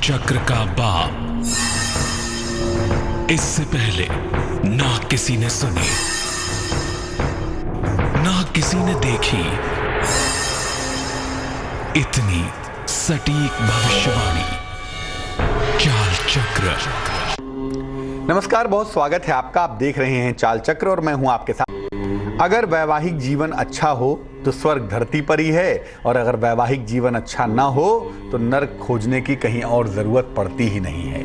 चक्र का बाप। इससे पहले ना किसी ने सुनी, ना किसी ने देखी इतनी सटीक भविष्यवाणी। चाल चक्र। नमस्कार, बहुत स्वागत है आपका। आप देख रहे हैं चाल चक्र और मैं हूं आपके साथ। अगर वैवाहिक जीवन अच्छा हो तो स्वर्ग धरती पर ही है, और अगर वैवाहिक जीवन अच्छा ना हो तो नर्क खोजने की कहीं और जरूरत पड़ती ही नहीं है।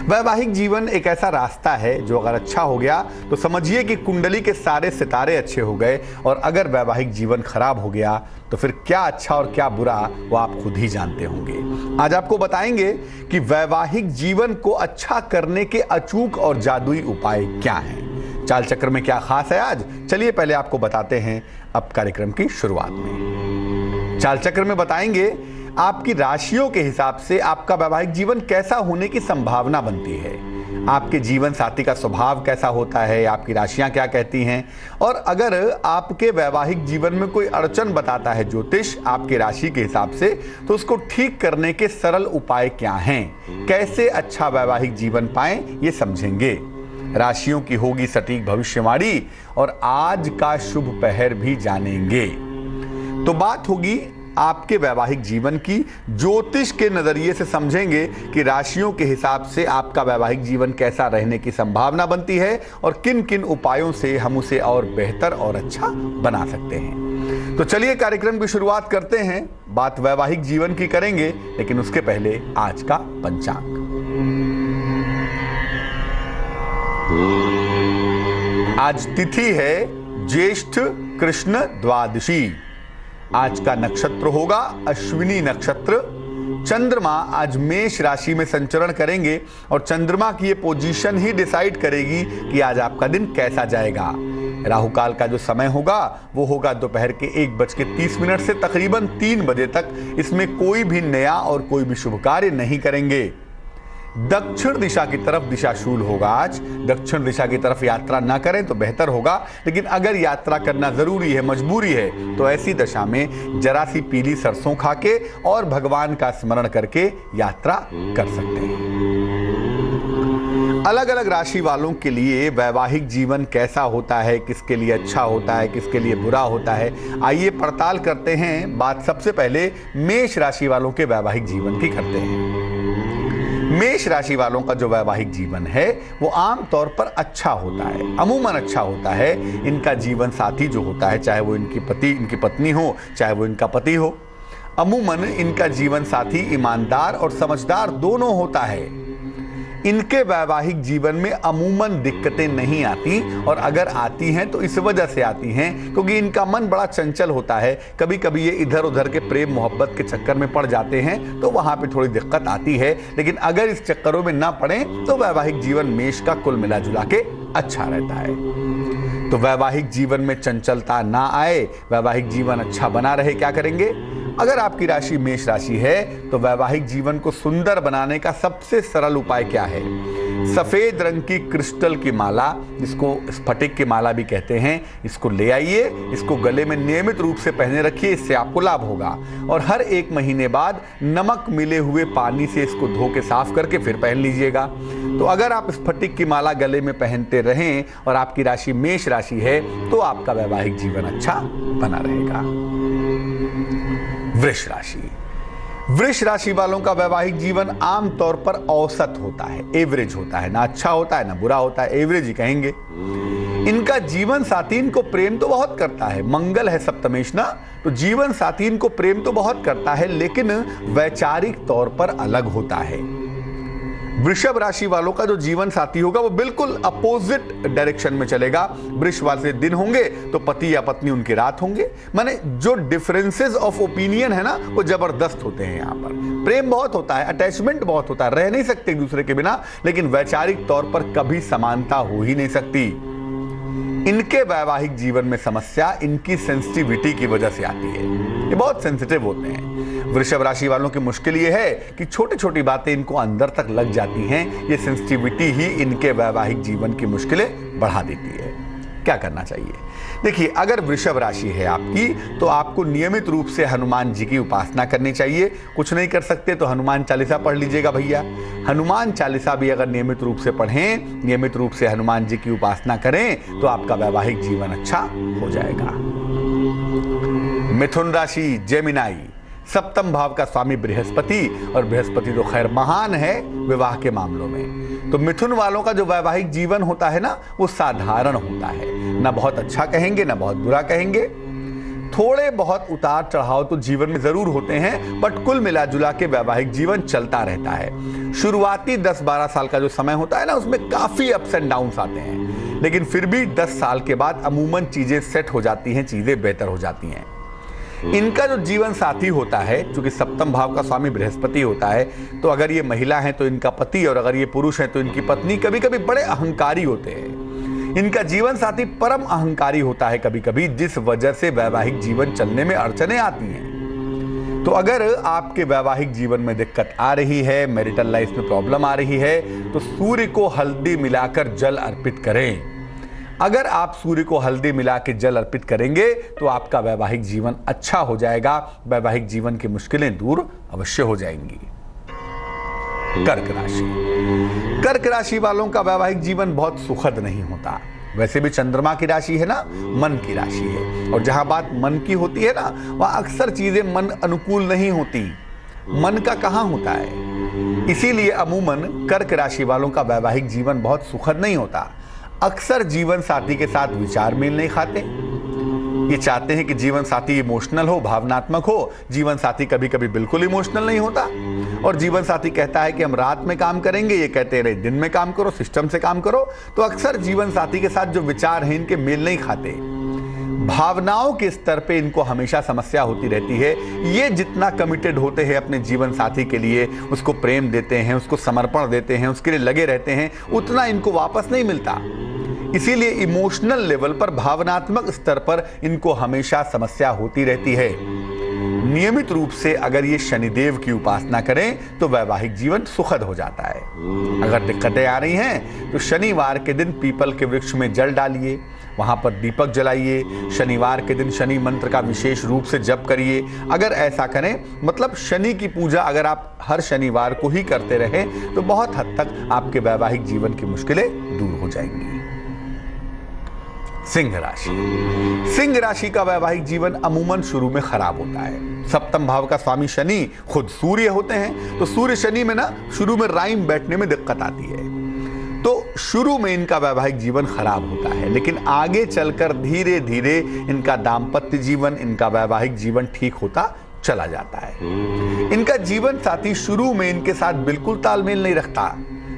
वैवाहिक जीवन एक ऐसा रास्ता है जो अगर अच्छा हो गया तो समझिए कि कुंडली के सारे सितारे अच्छे हो गए, और अगर वैवाहिक जीवन खराब हो गया तो फिर क्या अच्छा और क्या बुरा वो आप खुद ही जानते होंगे। आज आपको बताएंगे कि वैवाहिक जीवन को अच्छा करने के अचूक और जादुई उपाय क्या हैं। चाल चक्र में क्या खास है आज, चलिए पहले आपको बताते हैं अब कार्यक्रम की शुरुआत में। चाल चक्र में बताएंगे आपकी राशियों के हिसाब से आपका वैवाहिक जीवन कैसा होने की संभावना बनती है, आपके जीवन साथी का स्वभाव कैसा होता है, आपकी राशियां क्या कहती हैं, और अगर आपके वैवाहिक जीवन में कोई अड़चन बताता है ज्योतिष आपके राशि के हिसाब से, तो उसको ठीक करने के सरल उपाय क्या हैं, कैसे अच्छा वैवाहिक जीवन पाएं, ये समझेंगे। राशियों की होगी सटीक भविष्यवाणी और आज का शुभ पहर भी जानेंगे। तो बात होगी आपके वैवाहिक जीवन की, ज्योतिष के नजरिए से समझेंगे कि राशियों के हिसाब से आपका वैवाहिक जीवन कैसा रहने की संभावना बनती है और किन किन उपायों से हम उसे और बेहतर और अच्छा बना सकते हैं। तो चलिए कार्यक्रम की शुरुआत करते हैं। बात वैवाहिक जीवन की करेंगे, लेकिन उसके पहले आज का पंचांग। आज तिथि है ज्येष्ठ कृष्ण द्वादशी। आज का नक्षत्र होगा अश्विनी नक्षत्र। चंद्रमा आज मेष राशि में संचरण करेंगे और चंद्रमा की ये पोजीशन ही डिसाइड करेगी कि आज आपका दिन कैसा जाएगा। राहु काल का जो समय होगा वो होगा दोपहर के 1:30 से तकरीबन 3 बजे तक। इसमें कोई भी नया और कोई भी शुभ कार्य नहीं करेंगे। दक्षिण दिशा की तरफ दिशाशूल होगा। आज दक्षिण दिशा की तरफ यात्रा ना करें तो बेहतर होगा, लेकिन अगर यात्रा करना जरूरी है, मजबूरी है, तो ऐसी दशा में जरा सी पीली सरसों खा के और भगवान का स्मरण करके यात्रा कर सकते हैं। अलग अलग राशि वालों के लिए वैवाहिक जीवन कैसा होता है, किसके लिए अच्छा होता है, किसके लिए बुरा होता है, आइए पड़ताल करते हैं। बात सबसे पहले मेष राशि वालों के वैवाहिक जीवन की करते हैं। मेष राशि वालों का जो वैवाहिक जीवन है वो आम तौर पर अच्छा होता है, अमूमन अच्छा होता है। इनका जीवन साथी जो होता है, चाहे वो इनकी पत्नी हो, चाहे वो इनका पति हो, अमूमन इनका जीवन साथी ईमानदार और समझदार दोनों होता है। इनके वैवाहिक जीवन में अमूमन दिक्कतें नहीं आती, और अगर आती हैं तो इस वजह से आती हैं क्योंकि इनका मन बड़ा चंचल होता है। कभी कभी ये इधर उधर के प्रेम मोहब्बत के चक्कर में पड़ जाते हैं तो वहां पे थोड़ी दिक्कत आती है, लेकिन अगर इस चक्करों में ना पड़े तो वैवाहिक जीवन मेष का कुल मिला जुला के अच्छा रहता है। तो वैवाहिक जीवन में चंचलता ना आए, वैवाहिक जीवन अच्छा बना रहे, क्या करेंगे? अगर आपकी राशि मेष राशि है तो वैवाहिक जीवन को सुंदर बनाने का सबसे सरल उपाय क्या है? सफेद रंग की क्रिस्टल की माला, जिसको स्फटिक की माला भी कहते हैं, इसको ले आइए, इसको गले में नियमित रूप से पहने रखिए, इससे आपको लाभ होगा। और हर 1 महीने बाद नमक मिले हुए पानी से इसको धो के साफ करके फिर पहन लीजिएगा। तो अगर आप स्फटिक की माला गले में पहनते रहें और आपकी राशि मेष राशि है तो आपका वैवाहिक जीवन अच्छा बना रहेगा। वृष राशि। वृष राशि वालों का वैवाहिक जीवन आमतौर पर औसत होता है, एवरेज होता है, ना अच्छा होता है ना बुरा होता है, एवरेज ही कहेंगे। इनका जीवन साथी इनको प्रेम तो बहुत करता है, मंगल है सप्तमेश ना, तो जीवन साथी इनको प्रेम तो बहुत करता है, लेकिन वैचारिक तौर पर अलग होता है। वृषभ राशि वालों का जो जीवन साथी होगा वो बिल्कुल अपोजिट डायरेक्शन में चलेगा। वृष वाले दिन होंगे तो पति या पत्नी उनकी रात होंगे। माने जो डिफरेंसेस ऑफ ओपिनियन है ना वो जबरदस्त होते हैं। यहाँ पर प्रेम बहुत होता है, अटैचमेंट बहुत होता है, रह नहीं सकते एक दूसरे के बिना, लेकिन वैचारिक तौर पर कभी समानता हो ही नहीं सकती। इनके वैवाहिक जीवन में समस्या इनकी सेंसिटिविटी की वजह से आती है, ये बहुत सेंसिटिव होते हैं। वृषभ राशि वालों की मुश्किल ये है कि छोटी छोटी बातें इनको अंदर तक लग जाती हैं। ये सेंसिटिविटी ही इनके वैवाहिक जीवन की मुश्किलें बढ़ा देती है। क्या करना चाहिए? देखिए, अगर वृषभ राशि है आपकी तो आपको नियमित रूप से हनुमान जी की उपासना करनी चाहिए। कुछ नहीं कर सकते तो हनुमान चालीसा पढ़ लीजिएगा भैया। हनुमान चालीसा भी अगर नियमित रूप से पढ़ें, नियमित रूप से हनुमान जी की उपासना करें तो आपका वैवाहिक जीवन अच्छा हो जाएगा। मिथुन राशि, जेमिनाई, सप्तम भाव का स्वामी बृहस्पति, और बृहस्पति तो खैर महान है विवाह के मामलों में। तो मिथुन वालों का जो वैवाहिक जीवन होता है ना, वो साधारण होता है। ना बहुत अच्छा कहेंगे ना बहुत बुरा कहेंगे। थोड़े बहुत उतार चढ़ाव तो जीवन में जरूर होते हैं, बट कुल मिला जुला के वैवाहिक जीवन चलता रहता है। शुरुआती 10-12 साल का जो समय होता है ना, उसमें काफी अप्स एंड डाउन्स आते हैं, लेकिन फिर भी 10 साल के बाद अमूमन चीजें सेट हो जाती हैं, चीजें बेहतर हो जाती हैं। इनका जो जीवन साथी होता है, क्योंकि सप्तम भाव का स्वामी बृहस्पति होता है, तो अगर ये महिला है तो इनका पति, और अगर ये पुरुष है तो इनकी पत्नी कभी कभी बड़े अहंकारी होते हैं। इनका जीवन साथी परम अहंकारी होता है कभी कभी, जिस वजह से वैवाहिक जीवन चलने में अड़चनें आती हैं। तो अगर आपके वैवाहिक जीवन में दिक्कत आ रही है, मैरिटल लाइफ में प्रॉब्लम आ रही है, तो सूर्य को हल्दी मिलाकर जल अर्पित करें। अगर आप सूर्य को हल्दी मिला के जल अर्पित करेंगे तो आपका वैवाहिक जीवन अच्छा हो जाएगा। वैवाहिक जीवन की मुश्किलें दूर अवश्य हो जाएंगी। कर्क राशि, कर्क राशि वालों का वैवाहिक जीवन बहुत सुखद नहीं होता। वैसे भी चंद्रमा की राशि है ना, मन की राशि है, और जहां बात मन की होती है ना, वहां अक्सर चीजें मन अनुकूल नहीं होती। मन का कहां होता है? इसीलिए अमूमन कर्क राशि वालों का वैवाहिक जीवन बहुत सुखद नहीं होता। अक्सर जीवन साथी के साथ विचार मेल नहीं खाते। ये चाहते हैं कि जीवन साथी इमोशनल हो, भावनात्मक हो। जीवन साथी कभी कभी बिल्कुल इमोशनल नहीं होता, और जीवन साथी कहता है कि हम रात में काम करेंगे, ये कहते रहे दिन में काम करो, सिस्टम से काम करो। तो अक्सर जीवन साथी के साथ जो विचार हैं इनके मेल नहीं खाते। भावनाओं के स्तर पे इनको हमेशा समस्या होती रहती है। ये जितना कमिटेड होते हैं अपने जीवन साथी के लिए, उसको प्रेम देते हैं, उसको समर्पण देते हैं, उसके लिए लगे रहते हैं, उतना इनको वापस नहीं मिलता। इसीलिए इमोशनल लेवल पर, भावनात्मक स्तर पर इनको हमेशा समस्या होती रहती है। नियमित रूप से अगर ये शनिदेव की उपासना करें तो वैवाहिक जीवन सुखद हो जाता है। अगर दिक्कतें आ रही हैं तो शनिवार के दिन पीपल के वृक्ष में जल डालिए, वहां पर दीपक जलाइए। शनिवार के दिन शनि मंत्र का विशेष रूप से जप करिए। अगर ऐसा करें, मतलब शनि की पूजा अगर आप हर शनिवार को ही करते रहें, तो बहुत हद तक आपके वैवाहिक जीवन की मुश्किलें दूर हो जाएंगी। सिंह राशि, सिंह राशि का वैवाहिक जीवन अमूमन शुरू में खराब होता है। सप्तम भाव का स्वामी शनि खुद सूर्य होते हैं, तो सूर्य शनि में ना शुरू में राइम बैठने में दिक्कत आती है। तो शुरू में इनका वैवाहिक जीवन खराब होता है, लेकिन आगे चलकर धीरे धीरे इनका दाम्पत्य जीवन, इनका वैवाहिक जीवन ठीक होता चला जाता है। इनका जीवन साथी शुरू में इनके साथ बिल्कुल तालमेल नहीं रखता।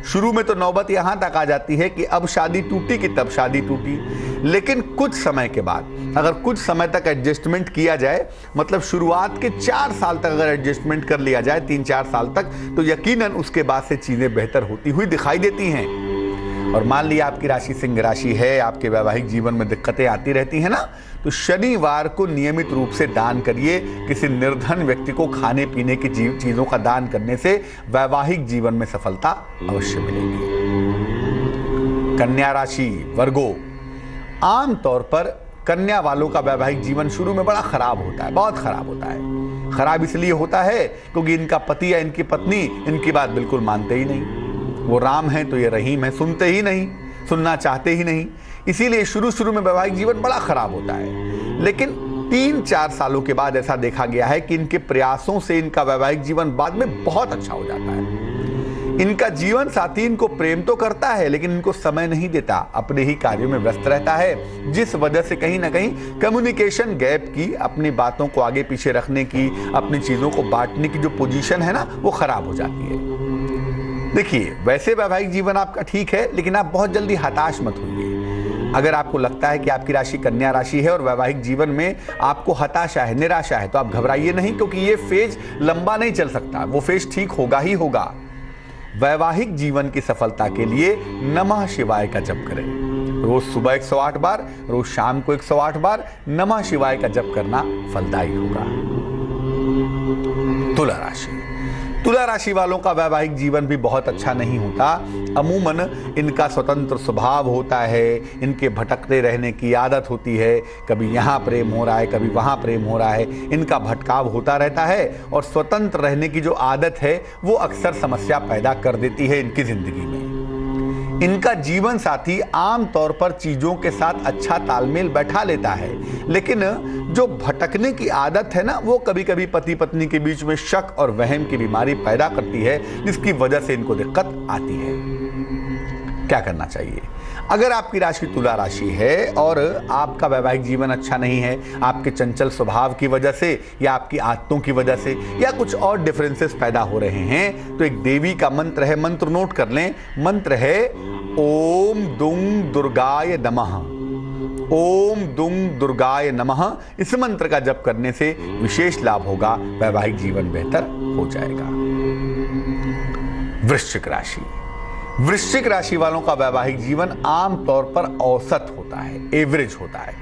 शुरू में तो नौबत यहां तक आ जाती है कि अब शादी टूटी कि तब शादी टूटी। लेकिन कुछ समय के बाद अगर कुछ समय तक एडजस्टमेंट किया जाए, मतलब शुरुआत के 4 साल तक अगर एडजस्टमेंट कर लिया जाए, 3-4 साल तक, तो यकीनन उसके बाद से चीजें बेहतर होती हुई दिखाई देती हैं। और मान लिया आपकी राशि सिंह राशि है, आपके वैवाहिक जीवन में दिक्कतें आती रहती हैं ना, तो शनिवार को नियमित रूप से दान करिए। किसी निर्धन व्यक्ति को खाने पीने की चीजों का दान करने से वैवाहिक जीवन में सफलता अवश्य मिलेगी। कन्या राशि, वर्गो, आमतौर पर कन्या वालों का वैवाहिक जीवन शुरू में बड़ा खराब होता है, बहुत खराब होता है। खराब इसलिए होता है क्योंकि इनका पति या इनकी पत्नी इनकी बात बिल्कुल मानते ही नहीं। वो राम है तो ये रहीम है, सुनते ही नहीं, सुनना चाहते ही नहीं। इसीलिए शुरू में वैवाहिक जीवन बड़ा खराब होता है। लेकिन 3-4 सालों के बाद ऐसा देखा गया है कि इनके प्रयासों से इनका वैवाहिक जीवन बाद में बहुत अच्छा हो जाता है। इनका जीवन साथी इनको प्रेम तो करता है, लेकिन इनको समय नहीं देता, अपने ही कार्यों में व्यस्त रहता है, जिस वजह से कहीं ना कहीं कम्युनिकेशन गैप की, अपनी बातों को आगे पीछे रखने की, अपनी चीजों को बांटने की जो पोजीशन है ना, वो खराब हो जाती है। देखिए, वैसे वैवाहिक जीवन आपका ठीक है, लेकिन आप बहुत जल्दी हताश मत होइए। अगर आपको लगता है कि आपकी राशि कन्या राशि है और वैवाहिक जीवन में आपको हताशा है, निराशा है, तो आप घबराइए नहीं, क्योंकि ये फेज लंबा नहीं चल सकता, वो फेज ठीक होगा ही होगा। वैवाहिक जीवन की सफलता के लिए नमः शिवाय का जप करें। रोज सुबह 108 बार, रोज शाम को 108 बार नमः शिवाय का जप करना फलदायी होगा। तुला राशि, तुला तुला राशि वालों का वैवाहिक जीवन भी बहुत अच्छा नहीं होता। अमूमन इनका स्वतंत्र स्वभाव होता है, इनके भटकते रहने की आदत होती है, कभी यहाँ प्रेम हो रहा है कभी वहाँ प्रेम हो रहा है, इनका भटकाव होता रहता है और स्वतंत्र रहने की जो आदत है वो अक्सर समस्या पैदा कर देती है इनकी जिंदगी में। इनका जीवन साथी आमतौर पर चीजों के साथ अच्छा तालमेल बैठा लेता है, लेकिन जो भटकने की आदत है ना वो कभी कभी पति पत्नी के बीच में शक और वहम की बीमारी पैदा करती है, जिसकी वजह से इनको दिक्कत आती है। क्या करना चाहिए? अगर आपकी राशि तुला राशि है और आपका वैवाहिक जीवन अच्छा नहीं है, आपके चंचल स्वभाव की वजह से या आपकी आदतों की वजह से या कुछ और डिफरेंसेस पैदा हो रहे हैं, तो एक देवी का मंत्र है, मंत्र नोट कर लें। मंत्र है ओम दुंग दुर्गाय नमः। ओम दुंग दुर्गाय नमः। इस मंत्र का जप करने से विशेष लाभ होगा, वैवाहिक जीवन बेहतर हो जाएगा। वृश्चिक राशि। वृश्चिक राशि वालों का वैवाहिक जीवन आमतौर पर औसत होता है, एवरेज होता है।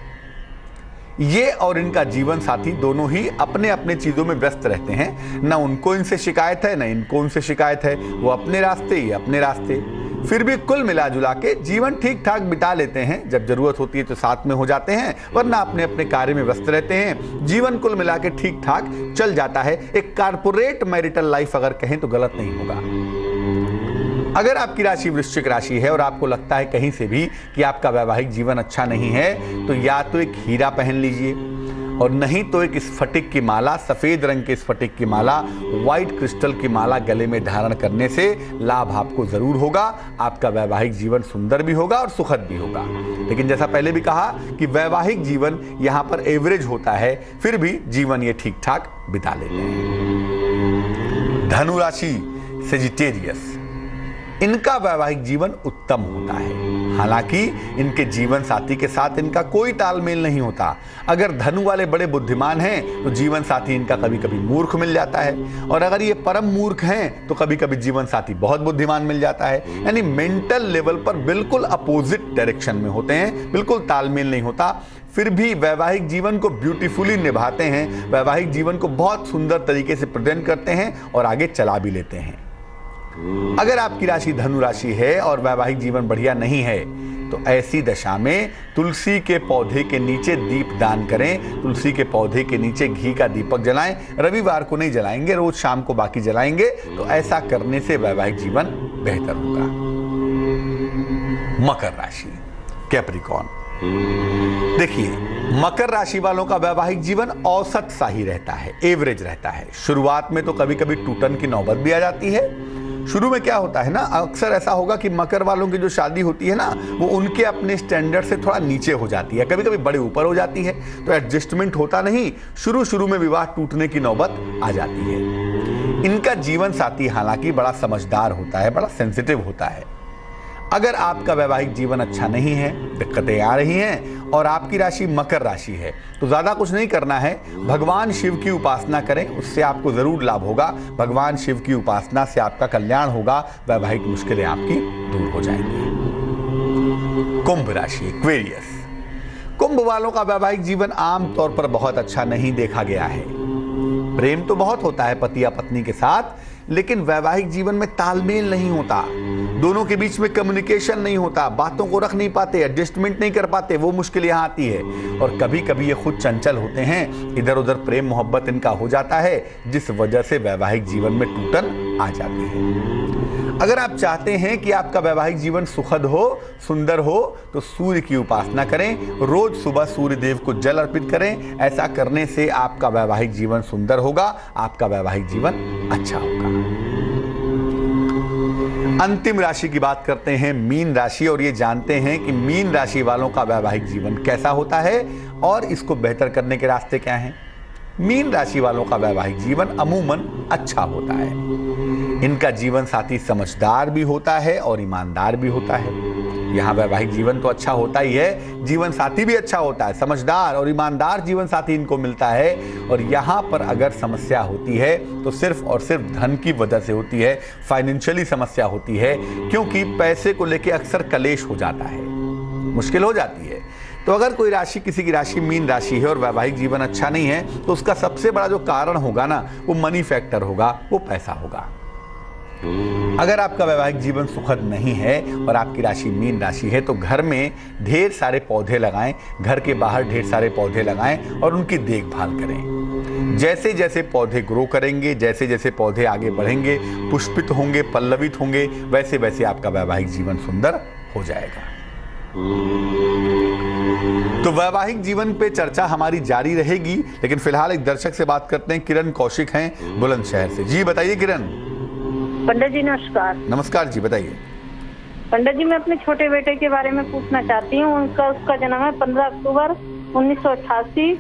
ये और इनका जीवन साथी दोनों ही अपने अपने चीजों में व्यस्त रहते हैं, ना उनको इनसे शिकायत है ना इनको उनसे शिकायत है, वो अपने रास्ते ही अपने रास्ते। फिर भी कुल मिला जुला के जीवन ठीक ठाक बिता लेते हैं। जब जरूरत होती है तो साथ में हो जाते हैं, वरना अपने अपने कार्य में व्यस्त रहते हैं। जीवन कुल मिला के ठीक ठाक चल जाता है। एक कारपोरेट मैरिटल लाइफ अगर कहें तो गलत नहीं होगा। अगर आपकी राशि वृश्चिक राशि है और आपको लगता है कहीं से भी कि आपका वैवाहिक जीवन अच्छा नहीं है, तो या तो एक हीरा पहन लीजिए और नहीं तो एक स्फटिक की माला, सफेद रंग के स्फटिक की माला, व्हाइट क्रिस्टल की माला गले में धारण करने से लाभ आपको जरूर होगा। आपका वैवाहिक जीवन सुंदर भी होगा और सुखद भी होगा। लेकिन जैसा पहले भी कहा कि वैवाहिक जीवन यहां पर एवरेज होता है, फिर भी जीवन ये ठीक ठाक बिता लेते हैं। धनु राशि सेजिटेरियस। इनका वैवाहिक जीवन उत्तम होता है, हालांकि इनके जीवन साथी के साथ इनका कोई तालमेल नहीं होता। अगर धनु वाले बड़े बुद्धिमान हैं तो जीवन साथी इनका कभी कभी मूर्ख मिल जाता है, और अगर ये परम मूर्ख हैं तो कभी कभी जीवन साथी बहुत बुद्धिमान मिल जाता है। यानी मेंटल लेवल पर बिल्कुल अपोजिट डायरेक्शन में होते हैं, बिल्कुल तालमेल नहीं होता। फिर भी वैवाहिक जीवन को ब्यूटीफुली निभाते हैं, वैवाहिक जीवन को बहुत सुंदर तरीके से प्रेजेंट करते हैं और आगे चला भी लेते हैं। अगर आपकी राशि धनु राशि है और वैवाहिक जीवन बढ़िया नहीं है, तो ऐसी दशा में तुलसी के पौधे के नीचे दीप दान करें। तुलसी के पौधे के नीचे घी का दीपक जलाएं। रविवार को नहीं जलाएंगे, रोज शाम को बाकी जलाएंगे। तो ऐसा करने से वैवाहिक जीवन बेहतर होगा। मकर राशि कैप्रिकॉर्न। देखिए, मकर राशि वालों का वैवाहिक जीवन औसत सा ही रहता है, एवरेज रहता है। शुरुआत में तो कभी कभी टूटन की नौबत भी आ जाती है। शुरू में क्या होता है ना, अक्सर ऐसा होगा कि मकर वालों की जो शादी होती है ना, वो उनके अपने स्टैंडर्ड से थोड़ा नीचे हो जाती है, कभी कभी बड़े ऊपर हो जाती है, तो एडजस्टमेंट होता नहीं। शुरू में विवाह टूटने की नौबत आ जाती है। इनका जीवन साथी हालांकि बड़ा समझदार होता है, बड़ा सेंसिटिव होता है। अगर आपका वैवाहिक जीवन अच्छा नहीं है, दिक्कतें आ रही हैं और आपकी राशि मकर राशि है, तो ज्यादा कुछ नहीं करना है। भगवान शिव की उपासना करें, उससे आपको जरूर लाभ होगा। भगवान शिव की उपासना से आपका कल्याण होगा, वैवाहिक मुश्किलें आपकी दूर हो जाएंगी। कुंभ राशि एक्वेरियस। कुंभ वालों का वैवाहिक जीवन आमतौर पर बहुत अच्छा नहीं देखा गया है। प्रेम तो बहुत होता है पति या पत्नी के साथ, लेकिन वैवाहिक जीवन में तालमेल नहीं होता। दोनों के बीच में कम्युनिकेशन नहीं होता, बातों को रख नहीं पाते, एडजस्टमेंट नहीं कर पाते, वो मुश्किल यहाँ आती है। और कभी कभी ये खुद चंचल होते हैं, इधर उधर प्रेम मोहब्बत इनका हो जाता है, जिस वजह से वैवाहिक जीवन में टूटन आ जाती है। अगर आप चाहते हैं कि आपका वैवाहिक जीवन सुखद हो, सुंदर हो, तो सूर्य की उपासना करें। रोज सुबह सूर्य देव को जल अर्पित करें। ऐसा करने से आपका वैवाहिक जीवन सुंदर होगा, आपका वैवाहिक जीवन अच्छा होगा। अंतिम राशि की बात करते हैं, मीन राशि, और ये जानते हैं कि मीन राशि वालों का वैवाहिक जीवन कैसा होता है और इसको बेहतर करने के रास्ते क्या हैं। मीन राशि वालों का वैवाहिक जीवन अमूमन अच्छा होता है। इनका जीवन साथी समझदार भी होता है और ईमानदार भी होता है। यहाँ वैवाहिक जीवन तो अच्छा होता ही है, जीवन साथी भी अच्छा होता है। समझदार और ईमानदार जीवन साथी इनको मिलता है। और यहाँ पर अगर समस्या होती है तो सिर्फ और सिर्फ धन की वजह से होती है, फाइनेंशियली समस्या होती है, क्योंकि पैसे को लेकर अक्सर कलेश हो जाता है, मुश्किल हो जाती है। तो अगर कोई राशि, किसी की राशि मीन राशि है और वैवाहिक जीवन अच्छा नहीं है, तो उसका सबसे बड़ा जो कारण होगा ना, वो मनी फैक्टर होगा, वो पैसा होगा। अगर आपका वैवाहिक जीवन सुखद नहीं है और आपकी राशि मीन राशि है तो घर में ढेर सारे पौधे लगाएं, घर के बाहर ढेर सारे पौधे लगाएं और उनकी देखभाल करें। जैसे जैसे पौधे ग्रो करेंगे, जैसे जैसे पौधे आगे बढ़ेंगे, पुष्पित होंगे, पल्लवित होंगे, वैसे वैसे आपका वैवाहिक जीवन सुंदर हो जाएगा। तो वैवाहिक जीवन पे चर्चा हमारी जारी रहेगी, लेकिन फिलहाल एक दर्शक से बात करते हैं। किरण कौशिक हैं बुलंदशहर से। जी बताइए किरण। पंडित जी नमस्कार। नमस्कार जी, बताइए। पंडित जी, मैं अपने छोटे बेटे के बारे में पूछना चाहती हूँ। उसका जन्म है 15 अक्टूबर 1988,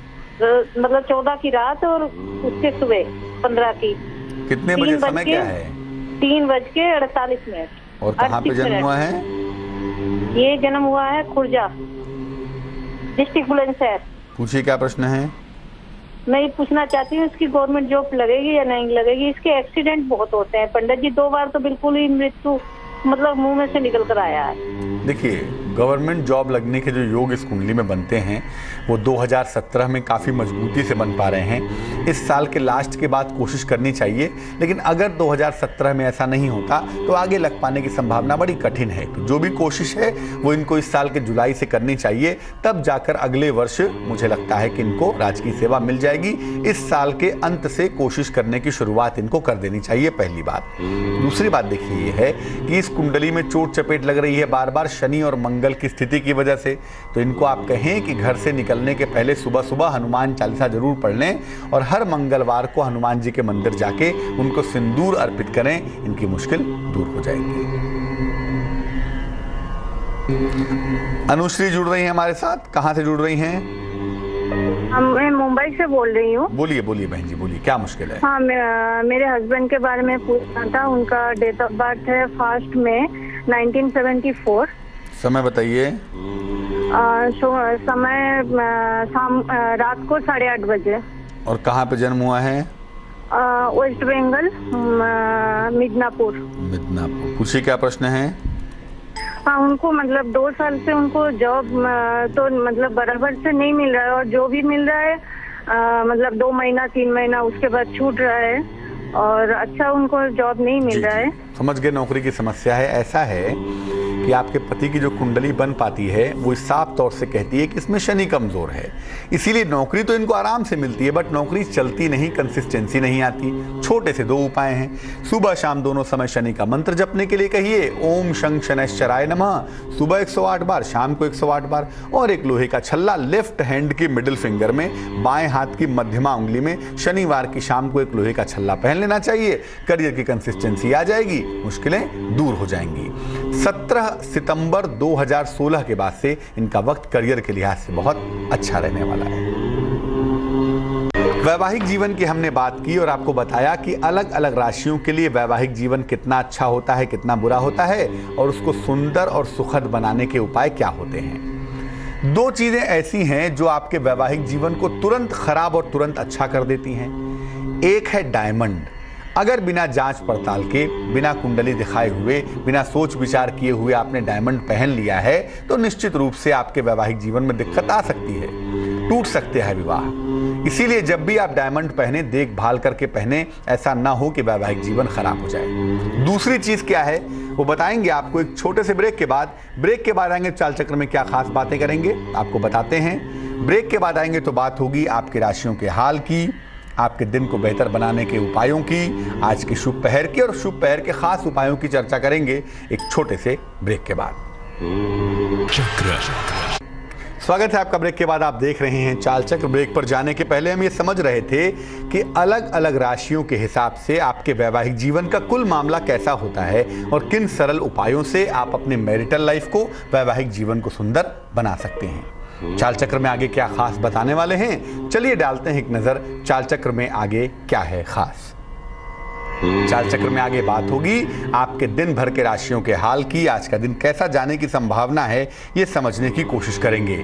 मतलब 14 की रात और उसके सुबह 15 की। कितने बजे, समय क्या है? 3:48। और कहाँ पे जन्म हुआ है? ये जन्म हुआ है खुर्जा, डिस्ट्रिक्ट बुलंदशहर। पूछिए क्या प्रश्न है? मैं ये पूछना चाहती हूँ इसकी गवर्नमेंट जॉब लगेगी या नहीं लगेगी। इसके एक्सीडेंट बहुत होते हैं पंडित जी, 2 बार तो बिल्कुल ही मृत्यु मतलब मुंह में से निकल कर आया है। देखिए, गवर्नमेंट जॉब लगने के जो योग इस कुंडली में बनते हैं वो 2017 में काफ़ी मजबूती से बन पा रहे हैं। इस साल के लास्ट के बाद कोशिश करनी चाहिए, लेकिन अगर 2017 में ऐसा नहीं होता तो आगे लग पाने की संभावना बड़ी कठिन है। तो जो भी कोशिश है वो इनको इस साल के जुलाई से करनी चाहिए, तब जाकर अगले वर्ष मुझे लगता है कि इनको राजकीय सेवा मिल जाएगी। इस साल के अंत से कोशिश करने की शुरुआत इनको कर देनी चाहिए, पहली बात। दूसरी बात देखिए ये है कि इस कुंडली में चोट चपेट लग रही है बार बार शनि और मंगल की स्थिति की वजह से। तो इनको आप कहें कि घर से निकलने के पहले सुबह सुबह हनुमान चालीसा जरूर पढ़ लें और हर मंगलवार को हनुमान जी के मंदिर जाके उनको सिंदूर अर्पित करें। इनकी मुश्किल दूर हो जाएगी। अनुश्री जुड़ रही हैं हमारे साथ। कहां से जुड़ रही हैं? मैं मुंबई से बोल रही हूँ। बोलिए बोलिए बहन जी, बोलिए क्या मुश्किल है? हाँ, मेरे हस्बैंड के बारे में पूछना था। उनका डेट ऑफ बर्थ है 1 मई 1974। समय बताइए। समय शाम रात को 8:30 बजे। और कहाँ पे जन्म हुआ है? वेस्ट बंगाल, मिदनापुर। मिदनापुर। पूछिए क्या प्रश्न है? हाँ, उनको मतलब 2 साल से उनको जॉब तो मतलब बराबर से नहीं मिल रहा है, और जो भी मिल रहा है मतलब 2 महीना 3 महीना उसके बाद छूट रहा है, और अच्छा उनको जॉब नहीं मिल रहा है। समझ गए, नौकरी की समस्या है। ऐसा है कि आपके पति की जो कुंडली बन पाती है वो साफ तौर से कहती है कि इसमें शनि कमजोर है, इसीलिए नौकरी तो इनको आराम से मिलती है, बट नौकरी चलती नहीं, कंसिस्टेंसी नहीं आती। छोटे से 2 उपाय हैं। सुबह शाम दोनों समय शनि का मंत्र जपने के लिए कहिए, ओम शं शनैश्चराय नमः, सुबह 108 बार, शाम को 108 बार। और एक लोहे का छल्ला लेफ्ट हैंड की मिडिल फिंगर में, बाएं हाथ की मध्यमा उंगली में शनिवार की शाम को एक लोहे का छल्ला पहन लेना चाहिए। करियर की कंसिस्टेंसी आ जाएगी, मुश्किलें दूर हो जाएंगी। 17 सितंबर 2016 के बाद से इनका वक्त करियर के लिहाज से बहुत अच्छा रहने वाला है। वैवाहिक जीवन की हमने बात की और आपको बताया कि अलग अलग राशियों के लिए वैवाहिक जीवन कितना अच्छा होता है, कितना बुरा होता है, और उसको सुंदर और सुखद बनाने के उपाय क्या होते हैं। 2 चीजें ऐसी हैं जो आपके वैवाहिक जीवन को तुरंत खराब और तुरंत अच्छा कर देती हैं। एक है डायमंड। अगर बिना जांच पड़ताल के, बिना कुंडली दिखाए हुए, बिना सोच विचार किए हुए आपने डायमंड पहन लिया है तो निश्चित रूप से आपके वैवाहिक जीवन में दिक्कत आ सकती है, टूट सकते हैं विवाह। इसीलिए जब भी आप डायमंड पहने, देखभाल करके पहने, ऐसा ना हो कि वैवाहिक जीवन खराब हो जाए। दूसरी चीज क्या है वो बताएंगे आपको एक छोटे से ब्रेक के बाद। ब्रेक के बाद आएंगे चाल चक्र में क्या खास बातें करेंगे आपको बताते हैं। ब्रेक के बाद आएंगे तो बात होगी आपकी राशियों के हाल की, आपके दिन को बेहतर बनाने के उपायों की, आज की शुभ पहर की, और शुभ पहर के खास उपायों की चर्चा करेंगे एक छोटे से ब्रेक के बाद। चक्र। स्वागत है आपका ब्रेक के बाद। आप देख रहे हैं चाल चक्र। ब्रेक पर जाने के पहले हम ये समझ रहे थे कि अलग अलग राशियों के हिसाब से आपके वैवाहिक जीवन का कुल मामला कैसा होता है और किन सरल उपायों से आप अपने मैरिटल लाइफ को, वैवाहिक जीवन को सुंदर बना सकते हैं। चाल चक्र में आगे क्या खास बताने वाले हैं, चलिए डालते हैं एक नजर चाल चक्र में आगे क्या है खास। चाल चक्र में आगे बात होगी आपके दिन भर के राशियों के हाल की। आज का दिन कैसा जाने की संभावना है ये समझने की कोशिश करेंगे।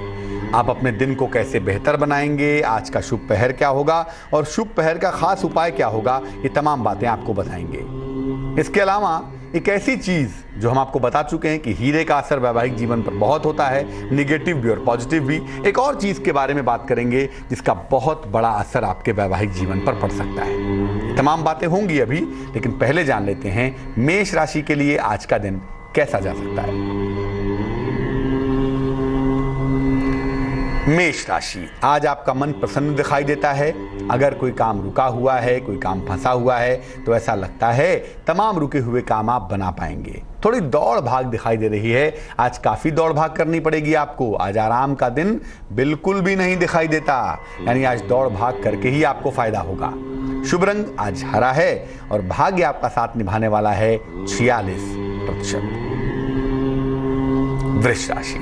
आप अपने दिन को कैसे बेहतर बनाएंगे, आज का शुभ पहर क्या होगा और शुभ पहर का खास उपाय क्या होगा, ये तमाम बातें आपको बताएंगे। इसके अलावा एक ऐसी चीज जो हम आपको बता चुके हैं कि हीरे का असर वैवाहिक जीवन पर बहुत होता है, निगेटिव भी और पॉजिटिव भी। एक और चीज के बारे में बात करेंगे जिसका बहुत बड़ा असर आपके वैवाहिक जीवन पर पड़ सकता है। तमाम बातें होंगी अभी, लेकिन पहले जान लेते हैं मेष राशि के लिए आज का दिन कैसा जा सकता है। मेष राशि, आज आपका मन प्रसन्न दिखाई देता है। अगर कोई काम रुका हुआ है, कोई काम फंसा हुआ है, तो ऐसा लगता है तमाम रुके हुए काम आप बना पाएंगे। थोड़ी दौड़ भाग दिखाई दे रही है, आज काफी दौड़ भाग करनी पड़ेगी आपको। आज आराम का दिन बिल्कुल भी नहीं दिखाई देता, यानी आज दौड़ भाग करके ही आपको फायदा होगा। शुभ रंग आज हरा है और भाग्य आपका साथ निभाने वाला है 46%। वृष राशि,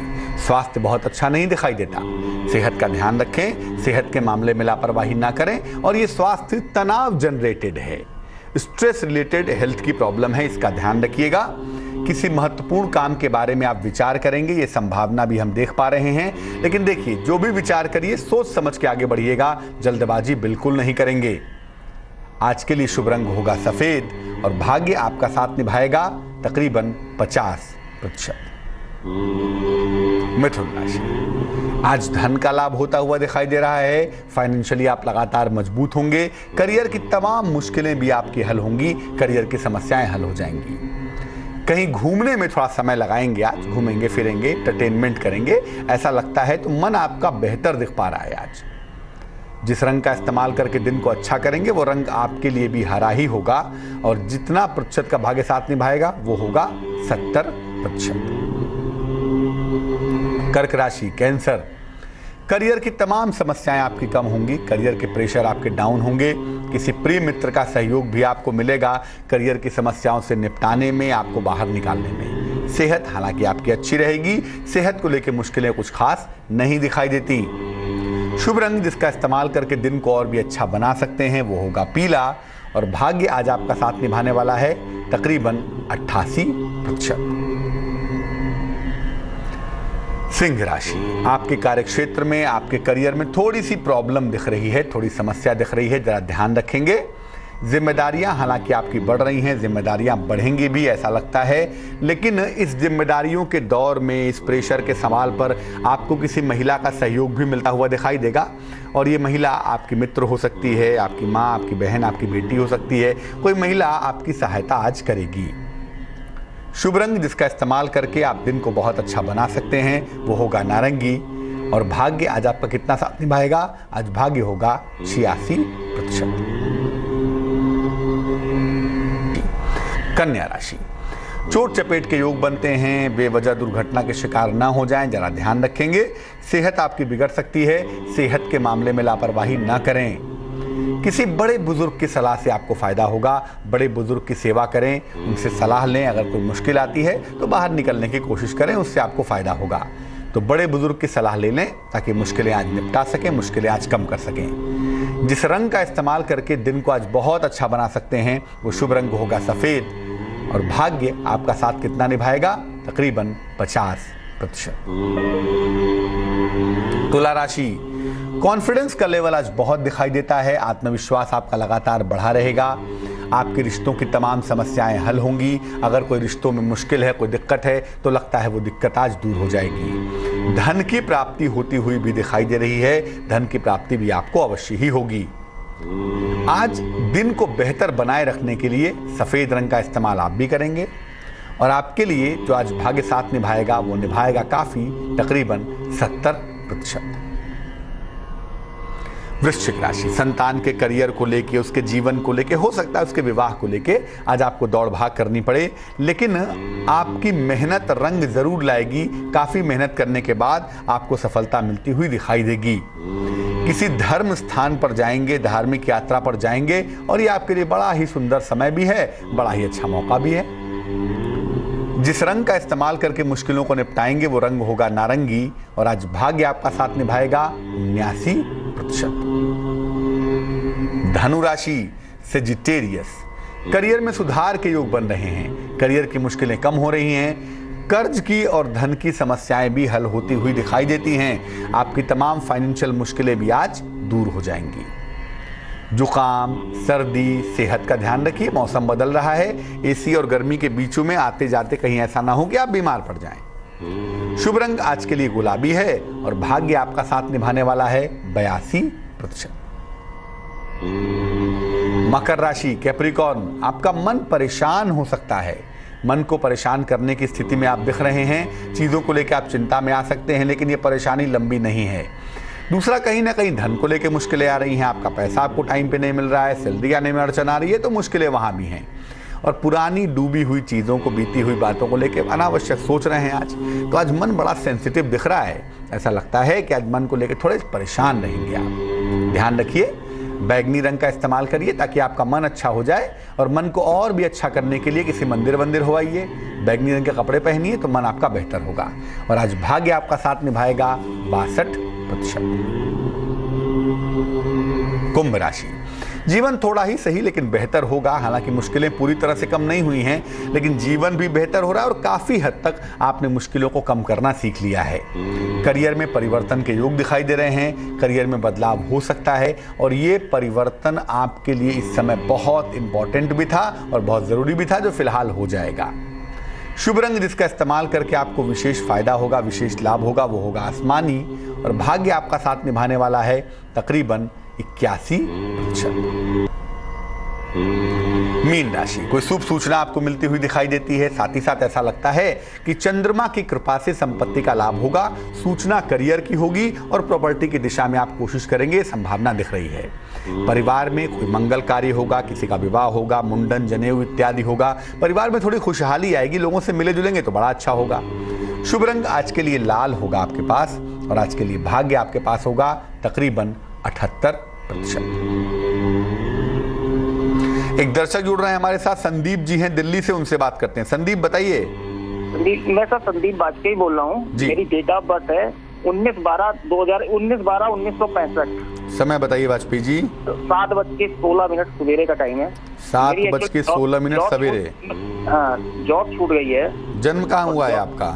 स्वास्थ्य बहुत अच्छा नहीं दिखाई देता। सेहत का ध्यान रखें, सेहत के मामले में लापरवाही ना करें। और ये स्वास्थ्य तनाव जनरेटेड है, स्ट्रेस रिलेटेड हेल्थ की प्रॉब्लम है, इसका ध्यान रखिएगा। किसी महत्वपूर्ण काम के बारे में आप विचार करेंगे, ये संभावना भी हम देख पा रहे हैं। लेकिन देखिए, जो भी विचार करिए सोच समझ के आगे बढ़िएगा, जल्दबाजी बिल्कुल नहीं करेंगे। आज के लिए शुभ रंग होगा सफेद और भाग्य आपका साथ निभाएगा तकरीबन 50%। मिथुन राशि, आज धन का लाभ होता हुआ दिखाई दे रहा है। फाइनेंशियली आप लगातार मजबूत होंगे। करियर की तमाम मुश्किलें भी आपकी हल होंगी, करियर की समस्याएं हल हो जाएंगी। कहीं घूमने में थोड़ा समय लगाएंगे, आज घूमेंगे फिरेंगे, एंटरटेनमेंट करेंगे, ऐसा लगता है। तो मन आपका बेहतर दिख पा रहा है। आज जिस रंग का इस्तेमाल करके दिन को अच्छा करेंगे वो रंग आपके लिए भी हरा ही होगा और जितना प्रतिशत का भाग्य साथ निभाएगा वो होगा 70%। कर्क राशि, कैंसर, करियर की तमाम समस्याएं आपकी कम होंगी। करियर के प्रेशर आपके डाउन होंगे। किसी प्रिय मित्र का सहयोग भी आपको मिलेगा करियर की समस्याओं से निपटाने में, आपको बाहर निकालने में। सेहत हालांकि आपकी अच्छी रहेगी, सेहत को लेकर मुश्किलें कुछ खास नहीं दिखाई देती। शुभ रंग जिसका इस्तेमाल करके दिन को और भी अच्छा बना सकते हैं वो होगा पीला और भाग्य आज आपका साथ निभाने वाला है तकरीबन 88%। सिंह राशि, आपके कार्यक्षेत्र में, आपके करियर में थोड़ी सी प्रॉब्लम दिख रही है, थोड़ी समस्या दिख रही है, जरा ध्यान रखेंगे। जिम्मेदारियां हालांकि आपकी बढ़ रही हैं, जिम्मेदारियां बढ़ेंगी भी ऐसा लगता है। लेकिन इस जिम्मेदारियों के दौर में, इस प्रेशर के सवाल पर आपको किसी महिला का सहयोग भी मिलता हुआ दिखाई देगा। और ये महिला आपकी मित्र हो सकती है, आपकी माँ, आपकी बहन, आपकी बेटी हो सकती है। कोई महिला आपकी सहायता आज करेगी। शुभ रंग जिसका इस्तेमाल करके आप दिन को बहुत अच्छा बना सकते हैं वो होगा नारंगी और भाग्य आज आपका कितना साथ निभाएगा? आज भाग्य होगा 86%। कन्या राशि, चोट चपेट के योग बनते हैं, बेवजह दुर्घटना के शिकार ना हो जाएं, जरा ध्यान रखेंगे। सेहत आपकी बिगड़ सकती है, सेहत के मामले में लापरवाही ना करें। किसी बड़े बुजुर्ग की सलाह से आपको फायदा होगा, बड़े बुजुर्ग की सेवा करें, उनसे सलाह लें। अगर कोई मुश्किल आती है तो बाहर निकलने की कोशिश करें, उससे आपको फायदा होगा। तो बड़े बुजुर्ग की सलाह ले लें ताकि मुश्किलें आज निपटा सकें, मुश्किलें आज कम कर सकें। जिस रंग का इस्तेमाल करके दिन को आज बहुत अच्छा बना सकते हैं वो शुभ रंग होगा सफेद और भाग्य आपका साथ कितना निभाएगा? तकरीबन 50%। तुला राशि, कॉन्फिडेंस का लेवल आज बहुत दिखाई देता है, आत्मविश्वास आपका लगातार बढ़ा रहेगा। आपके रिश्तों की तमाम समस्याएं हल होंगी। अगर कोई रिश्तों में मुश्किल है, कोई दिक्कत है तो लगता है वो दिक्कत आज दूर हो जाएगी। धन की प्राप्ति होती हुई भी दिखाई दे रही है, धन की प्राप्ति भी आपको अवश्य ही होगी। आज दिन को बेहतर बनाए रखने के लिए सफेद रंग का इस्तेमाल आप भी करेंगे और आपके लिए जो आज भाग्य साथ निभाएगा वो निभाएगा काफी, तकरीबन 70%। वृश्चिक राशि, संतान के करियर को लेके, उसके जीवन को लेके, हो सकता है उसके विवाह को लेके आज आपको दौड़ भाग करनी पड़े, लेकिन आपकी मेहनत रंग जरूर लाएगी। काफी मेहनत करने के बाद आपको सफलता मिलती हुई दिखाई देगी। किसी धर्म स्थान पर जाएंगे, धार्मिक यात्रा पर जाएंगे और ये आपके लिए बड़ा ही सुंदर समय भी है, बड़ा ही अच्छा मौका भी है। जिस रंग का इस्तेमाल करके मुश्किलों को निपटाएंगे वो रंग होगा नारंगी और आज भाग्य आपका साथ निभाएगा 79%। धनु राशि, सेजिटेरियस, करियर में सुधार के योग बन रहे हैं, करियर की मुश्किलें कम हो रही हैं, कर्ज की और धन की समस्याएं भी हल होती हुई दिखाई देती हैं। आपकी तमाम फाइनेंशियल मुश्किलें भी आज दूर हो जाएंगी। जुकाम, सर्दी, सेहत का ध्यान रखिए। मौसम बदल रहा है, एसी और गर्मी के बीचों में आते जाते कहीं ऐसा ना हो कि आप बीमार पड़ जाएं। शुभ रंग आज के लिए गुलाबी है और भाग्य आपका साथ निभाने वाला है 82%। मकर राशि, कैप्रिकॉर्न, आपका मन परेशान हो सकता है। मन को परेशान करने की स्थिति में आप दिख रहे हैं। चीजों को लेकर आप चिंता में आ सकते हैं, लेकिन ये परेशानी लंबी नहीं है। दूसरा, कहीं ना कहीं धन को लेकर मुश्किलें आ रही हैं। आपका पैसा आपको टाइम पे नहीं मिल रहा है, सैलरी आने में अड़चन आ रही है, तो मुश्किलें वहां भी हैं। और पुरानी डूबी हुई चीज़ों को, बीती हुई बातों को लेकर अनावश्यक सोच रहे हैं आज। तो आज मन बड़ा सेंसिटिव दिख रहा है। ऐसा लगता है कि आज मन को लेकर थोड़े परेशान रहेंगे आप। ध्यान रखिए, बैगनी रंग का इस्तेमाल करिए ताकि आपका मन अच्छा हो जाए, और मन को और भी अच्छा करने के लिए किसी मंदिर हो आइए, बैगनी रंग के कपड़े पहनिए तो मन आपका बेहतर होगा। और आज भाग्य आपका साथ निभाएगा 62%। कुंभ राशि, जीवन थोड़ा ही सही लेकिन बेहतर होगा। हालांकि मुश्किलें पूरी तरह से कम नहीं हुई हैं, लेकिन जीवन भी बेहतर हो रहा है और काफी हद तक आपने मुश्किलों को कम करना सीख लिया है। करियर में परिवर्तन के योग दिखाई दे रहे हैं। करियर में बदलाव हो सकता है और ये परिवर्तन आपके लिए इस समय बहुत इंपॉर्टेंट भी था और बहुत जरूरी भी था, जो फिलहाल हो जाएगा। शुभ रंग जिसका इस्तेमाल करके आपको विशेष फायदा होगा, विशेष लाभ होगा, वो होगा आसमानी। और भाग्य आपका साथ निभाने वाला है तकरीबन 81%। मीन राशि, कोई शुभ सूचना आपको मिलती हुई दिखाई देती है। साथ ही साथ ऐसा लगता है कि चंद्रमा की कृपा से संपत्ति का लाभ होगा। सूचना करियर की होगी और प्रॉपर्टी की दिशा में आप कोशिश करेंगे, संभावना दिख रही है। परिवार में कोई मंगल कार्य होगा, किसी का विवाह होगा, मुंडन, जनेऊ इत्यादि होगा। परिवार में थोड़ी खुशहाली आएगी, लोगों से मिले जुलेंगे तो बड़ा अच्छा होगा। शुभ रंग आज के लिए लाल होगा आपके पास, और आज के लिए भाग्य आपके पास होगा तकरीबन 78%। एक दर्शक जुड़ रहे हैं हमारे साथ, संदीप जी हैं दिल्ली से, उनसे बात करते हैं। संदीप बताइए। मैं सर संदीप बाजपेयी बोल रहा हूँ। मेरी डेट ऑफ बर्थ है 19/12/1965। समय बताइए वाजपेयी जी। 7:16 सवेरे का टाइम है। 7:16 सवेरे। हाँ, जॉब छूट गई है। जन्म कहाँ हुआ है आपका?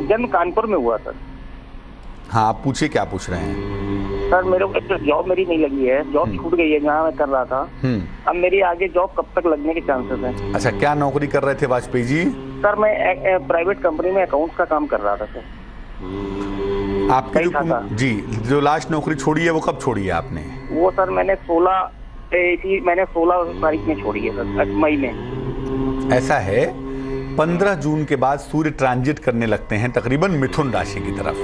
जन्म कानपुर में हुआ सर। हाँ, आप पूछिए क्या पूछ रहे हैं। सर मेरे को जॉब मेरी नहीं लगी है, जॉब छूट गई है जहाँ मैं कर रहा था। अब मेरी आगे जॉब कब तक लगने के चांसेस हैं? अच्छा, क्या नौकरी कर रहे थे वाजपेयी जी? सर मैं प्राइवेट कंपनी में अकाउंट्स का काम कर रहा था सर। आपकी जो लास्ट नौकरी छोड़ी है वो कब छोड़ी है आपने? वो सर मैंने 16 तारीख में छोड़ी है सर, मई में। ऐसा है, 15 जून के बाद सूर्य ट्रांजिट करने लगते हैं तकरीबन मिथुन राशि की तरफ,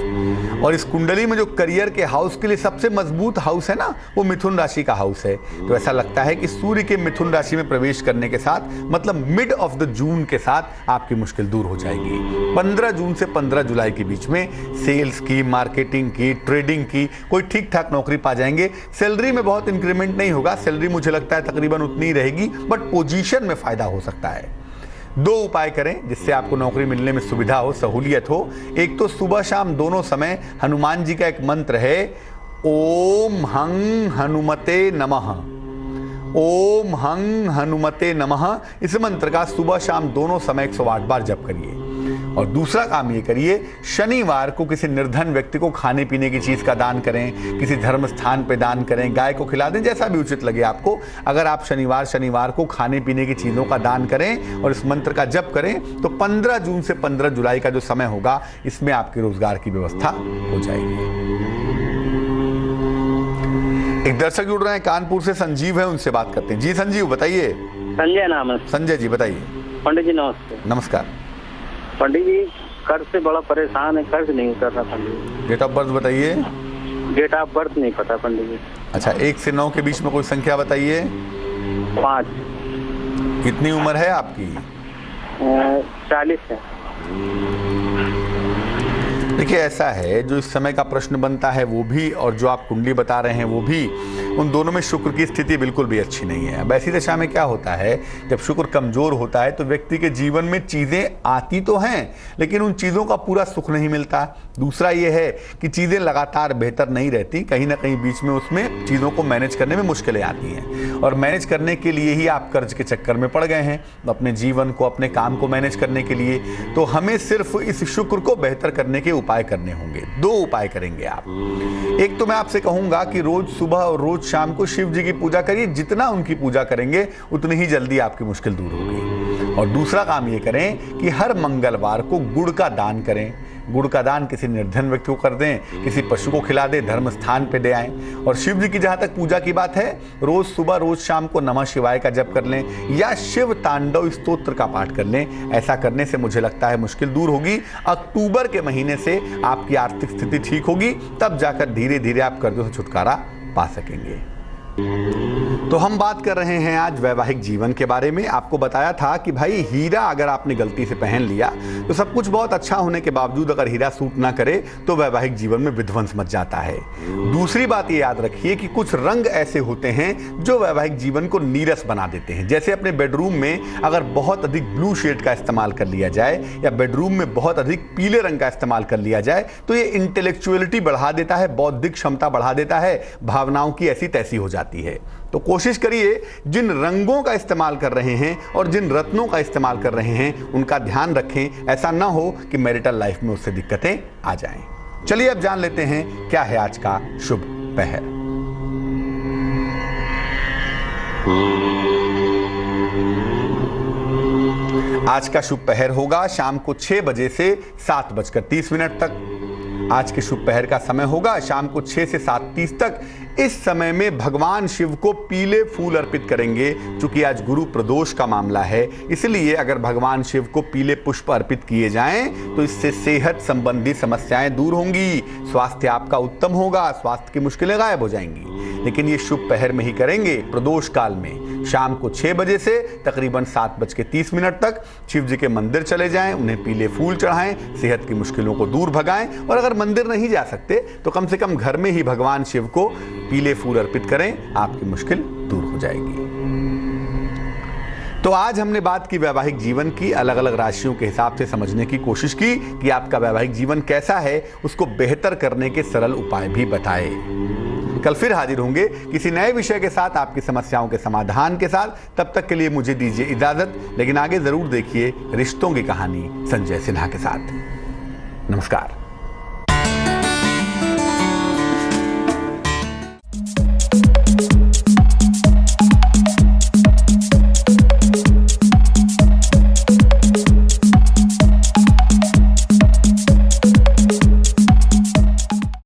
और इस कुंडली में जो करियर के हाउस के लिए सबसे मजबूत हाउस है ना, वो मिथुन राशि का हाउस है। तो ऐसा लगता है कि सूर्य के मिथुन राशि में प्रवेश करने के साथ, मतलब मिड ऑफ द जून के साथ आपकी मुश्किल दूर हो जाएगी। 15 जून से 15 जुलाई के बीच में सेल्स की, मार्केटिंग की, ट्रेडिंग की कोई ठीक ठाक नौकरी पा जाएंगे। सैलरी में बहुत इंक्रीमेंट नहीं होगा, सैलरी मुझे लगता है तकरीबन उतनी ही रहेगी, बट पोजीशन में फायदा हो सकता है। 2 उपाय करें जिससे आपको नौकरी मिलने में सुविधा हो, सहूलियत हो। एक तो सुबह शाम दोनों समय हनुमान जी का एक मंत्र है, ओम हं हनुमते नमः। ओम हं हनुमते नमः, इस मंत्र का सुबह शाम दोनों समय 108 बार जप करिए। और दूसरा काम ये करिए, शनिवार को किसी निर्धन व्यक्ति को खाने पीने की चीज का दान करें, किसी धर्म स्थान पे दान करें, गाय को खिला दें, जैसा भी उचित लगे आपको। अगर आप शनिवार को खाने पीने की चीजों का दान करें और इस मंत्र का जप करें तो 15 जून से 15 जुलाई का जो समय होगा, इसमें आपके रोजगार की व्यवस्था हो जाएगी। एक दर्शक जुड़ रहे हैं कानपुर से, संजीव है, उनसे बात करते हैं। जी संजीव बताइए। संजय नाम है। संजय जी बताइए। पंडित जी नमस्ते। नमस्कार पंडित जी, कर्ज से बड़ा परेशान है, कर्ज नहीं उतर रहा पंडित जी। डेट ऑफ बर्थ बताइए। डेट ऑफ बर्थ नहीं पता पंडित जी। अच्छा, 1 से 9 के बीच में कोई संख्या बताइए। 5। कितनी उम्र है आपकी? 40 है। देखिए ऐसा है, जो इस समय का प्रश्न बनता है वो भी, और जो आप कुंडली बता रहे हैं वो भी, उन दोनों में शुक्र की स्थिति बिल्कुल भी अच्छी नहीं है। अब ऐसी दशा में क्या होता है, जब शुक्र कमजोर होता है तो व्यक्ति के जीवन में चीजें आती तो हैं, लेकिन उन चीजों का पूरा सुख नहीं मिलता। दूसरा ये है कि चीजें लगातार बेहतर नहीं रहती, कहीं ना कहीं बीच में उसमें चीजों को मैनेज करने में मुश्किलें आती हैं, और मैनेज करने के लिए ही आप कर्ज के चक्कर में पड़ गए हैं, अपने जीवन को, अपने काम को मैनेज करने के लिए। तो हमें सिर्फ इस शुक्र को बेहतर करने के उपाय उपाय करने होंगे। 2 उपाय करेंगे आप। एक तो मैं आपसे कहूंगा कि रोज सुबह और रोज शाम को शिव जी की पूजा करिए। जितना उनकी पूजा करेंगे उतनी ही जल्दी आपकी मुश्किल दूर होगी। और दूसरा काम ये करें कि हर मंगलवार को गुड़ का दान करें। गुड़ का दान किसी निर्धन व्यक्ति को कर दें, किसी पशु को खिला दें, धर्म स्थान पे दे आएं। और शिव जी की जहां तक पूजा की बात है, रोज सुबह रोज शाम को नमः शिवाय का जप कर लें या शिव तांडव स्तोत्र का पाठ कर लें। ऐसा करने से मुझे लगता है मुश्किल दूर होगी। अक्टूबर के महीने से आपकी आर्थिक स्थिति ठीक होगी, तब जाकर धीरे धीरे आप कर्जों से छुटकारा पा सकेंगे। तो हम बात कर रहे हैं आज वैवाहिक जीवन के बारे में। आपको बताया था कि भाई हीरा अगर आपने गलती से पहन लिया तो सब कुछ बहुत अच्छा होने के बावजूद अगर हीरा सूट ना करे तो वैवाहिक जीवन में विध्वंस मच जाता है। दूसरी बात ये याद रखिए कि कुछ रंग ऐसे होते हैं जो वैवाहिक जीवन को नीरस बना देते हैं। जैसे अपने बेडरूम में अगर बहुत अधिक ब्लू शेड का इस्तेमाल कर लिया जाए या बेडरूम में बहुत अधिक पीले रंग का इस्तेमाल कर लिया जाए तो ये इंटेलेक्चुअलिटी बढ़ा देता है, बौद्धिक क्षमता बढ़ा देता है, भावनाओं की ऐसी तैसी हो जाती है। तो कोशिश करिए जिन रंगों का इस्तेमाल कर रहे हैं और जिन रत्नों का इस्तेमाल कर रहे हैं उनका ध्यान रखें। ऐसा ना हो कि मैरिटल लाइफ में उससे दिक्कतें आ जाएं। चलिए अब जान लेते हैं क्या है आज का शुभ पहर। आज का शुभ पहर होगा शाम को 6 बजे से 7:30 तक। आज के शुभ पहर का समय होगा शाम को 6 से 7:30 तक। इस समय में भगवान शिव को पीले फूल अर्पित करेंगे। चूंकि आज गुरु प्रदोष का मामला है, इसलिए अगर भगवान शिव को पीले पुष्प अर्पित किए जाएं तो इससे सेहत संबंधी समस्याएं दूर होंगी, स्वास्थ्य आपका उत्तम होगा, स्वास्थ्य की मुश्किलें गायब हो जाएंगी। लेकिन ये शुभ पहर में ही करेंगे, प्रदोष काल में शाम को 6 बजे से तकरीबन 7:30 तक। शिव जी के मंदिर चले जाएं, उन्हें पीले फूल चढ़ाएं, सेहत की मुश्किलों को दूर भगाएं। और अगर मंदिर नहीं जा सकते तो कम से कम घर में ही भगवान शिव को पीले फूल अर्पित करें, आपकी मुश्किल दूर हो जाएगी। तो आज हमने बात की वैवाहिक जीवन की, अलग अलग राशियों के हिसाब से समझने की कोशिश की कि आपका वैवाहिक जीवन कैसा है, उसको बेहतर करने के सरल उपाय भी बताए। कल फिर हाजिर होंगे किसी नए विषय के साथ, आपकी समस्याओं के समाधान के साथ। तब तक के लिए मुझे दीजिए इजाजत, लेकिन आगे जरूर देखिए रिश्तों की कहानी संजय सिन्हा के साथ। नमस्कार।